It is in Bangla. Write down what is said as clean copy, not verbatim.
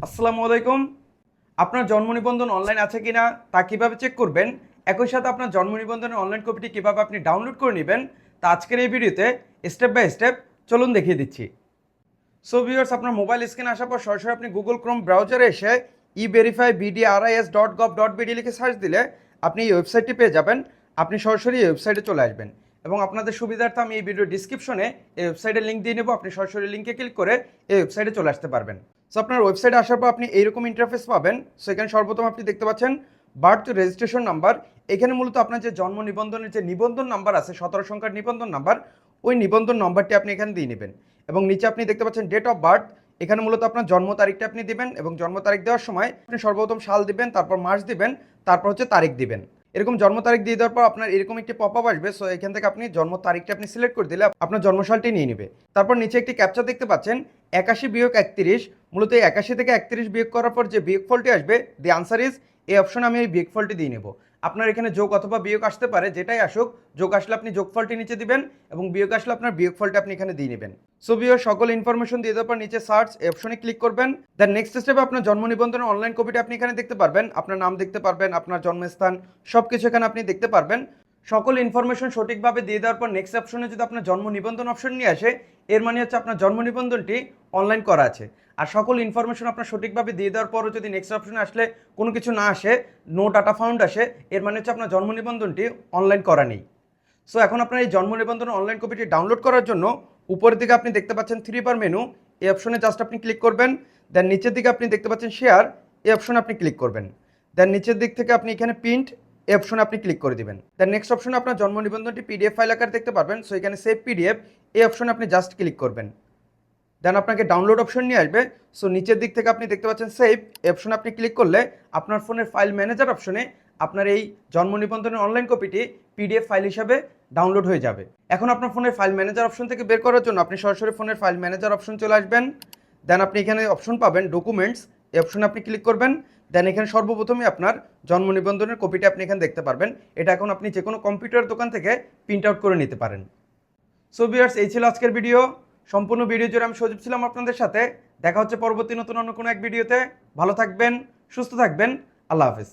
আসসালামু আলাইকুম। আপনার জন্ম নিবন্ধন অনলাইন আছে কিনা তা কিভাবে চেক করবেন, একই সাথে আপনার জন্ম নিবন্ধনের অনলাইন কপিটি কিভাবে আপনি ডাউনলোড করে নেবেন তা আজকের এই ভিডিওতে স্টেপ বাই স্টেপ চলুন দেখিয়ে দিচ্ছি। সো ভিউয়ার্স, আপনার মোবাইল স্ক্রিনে আসার পর সরাসরি আপনি গুগল ক্রোম ব্রাউজারে এসে everify.bdris.gov.bd লিখে সার্চ দিলে আপনি এই ওয়েবসাইটটি পেয়ে যাবেন। আপনি সরাসরি এই ওয়েবসাইটে চলে আসবেন এবং আপনাদের সুবিধার্থে আমি এই ভিডিও ডিসক্রিপশনে এই ওয়েবসাইটের লিঙ্ক দিয়ে নেব। আপনি সরাসরি লিঙ্কে ক্লিক করে এই ওয়েবসাইটে চলে আসতে পারবেন। সো আপনার ওয়েবসাইটে আসার পর আপনি এইরকম ইন্টারফেস পাবেন। সো এখানে সর্বপ্রথম আপনি দেখতে পাচ্ছেন বার্থ রেজিস্ট্রেশন নাম্বার। এখানে মূলত আপনার যে জন্ম নিবন্ধনের যে নিবন্ধন নাম্বার আছে 17 সংখ্যার নিবন্ধন নাম্বার, ওই নিবন্ধন নাম্বারটি আপনি এখানে দিয়ে নেবেন এবং নিচে আপনি দেখতে পাচ্ছেন ডেট অফ বার্থ। এখানে মূলত আপনার জন্ম তারিখটা আপনি দিবেন এবং জন্ম তারিখ দেওয়ার সময় আপনি সর্বপ্রথম সাল দিবেন, তারপর মাস দিবেন, তারপর হচ্ছে তারিখ দিবেন। এরকম জন্ম তারিখ দিয়ে দেওয়ার পর আপনার এরকম একটি পপ আপ আসবে। সো এখান থেকে আপনি জন্ম তারিখটা আপনি সিলেক্ট করে দিলে আপনার জন্মসালটি নিয়ে নেবে। তারপর নিচে একটি ক্যাপচা দেখতে পাচ্ছেন 81-31। মূলত এই 81 থেকে 31 বিয়োগ করার পর যে বিয়োগফলটি আসবে, দি আনসার ইজ, এই অপশনে আমি এই বিয়োগফলটি দিয়ে নেব। আপনার এখানে যোগ অথবা বিয়োগ আসতে পারে, যেটাই আসুক, যোগ আসলে আপনি যোগফলটি নিচে দিবেন এবং বিয়োগ আসলে আপনার বিয়োগফলটা আপনি এখানে দিয়ে নেবেন। সো ভিউয়ার, সকল ইনফরমেশন দিয়ে দেওয়ার পর নিচে সার্চ এই অপশনে ক্লিক করবেন। দেন নেক্সট স্টেপে আপনার জন্ম নিবন্ধনের অনলাইন কপিটা আপনি এখানে দেখতে পারবেন। আপনার নাম দেখতে পারবেন, আপনার জন্মস্থান, সব কিছু এখানে আপনি দেখতে পারবেন। সকল ইনফরমেশন সঠিকভাবে দিয়ে দেওয়ার পর নেক্সট অপশনে যদি আপনার জন্ম নিবন্ধন অপশন নিয়ে আসে, এর মানে হচ্ছে আপনার জন্ম নিবন্ধনটি অনলাইন করা আছে। আর সকল ইনফরমেশন আপনার সঠিকভাবে দিয়ে দেওয়ার পরও যদি নেক্সট অপশনে আসলে কোনো কিছু না আসে, নো ডাটা ফাউন্ড আসে, এর মানে হচ্ছে আপনার জন্ম নিবন্ধনটি অনলাইন করা নেই। সো এখন আপনার এই জন্ম নিবন্ধন অনলাইন কপিটি ডাউনলোড করার জন্য উপরের দিকে আপনি দেখতে পাচ্ছেন 3 বার মেনু, এই অপশনে জাস্ট আপনি ক্লিক করবেন। দেন নিচের দিকে আপনি দেখতে পাচ্ছেন শেয়ার, এই অপশনে আপনি ক্লিক করবেন। দেন নিচের দিক থেকে আপনি এখানে প্রিন্ট, এই অপশনে আপনি ক্লিক করে দিবেন। দেন নেক্সট অপশনে আপনার জন্ম নিবন্ধনটি পিডিএফ ফাইল আকারে দেখতে পারবেন। সো এখানে সেভ পিডিএফ, এই অপশনে আপনি জাস্ট ক্লিক করবেন। দেন আপনাকে ডাউনলোড অপশন নিয়ে আসবে। সো নিচের দিক থেকে আপনি দেখতে পাচ্ছেন সেভ, এই অপশনে আপনি ক্লিক করলে আপনার ফোনের ফাইল ম্যানেজার অপশনে আপনার এই জন্ম নিবন্ধনের অনলাইন কপিটি পিডিএফ ফাইল হিসাবে ডাউনলোড হয়ে যাবে। এখন আপনার ফোনের ফাইল ম্যানেজার অপশন থেকে বের করার জন্য আপনি সরাসরি ফোনের ফাইল ম্যানেজার অপশন চলে আসবেন। দেন আপনি এখানে অপশন পাবেন ডকুমেন্টস, এই অপশনে আপনি ক্লিক করবেন। দেন এখানে সর্বপ্রথমে আপনার জন্ম নিবন্ধনের কপিটা আপনি এখানে দেখতে পারবেন। এটা এখন আপনি যে কোনো কম্পিউটার দোকান থেকে প্রিন্ট আউট করে নিতে পারেন। সো ভিউয়ার্স, এই ছিল আজকের ভিডিও। সম্পূর্ণ ভিডিও জুড়ে আমি সজীব ছিলাম আপনাদের সাথে। দেখা হচ্ছে পরবর্তী নতুন অন্য কোনো এক ভিডিওতে। ভালো থাকবেন, সুস্থ থাকবেন। আল্লাহ হাফেজ।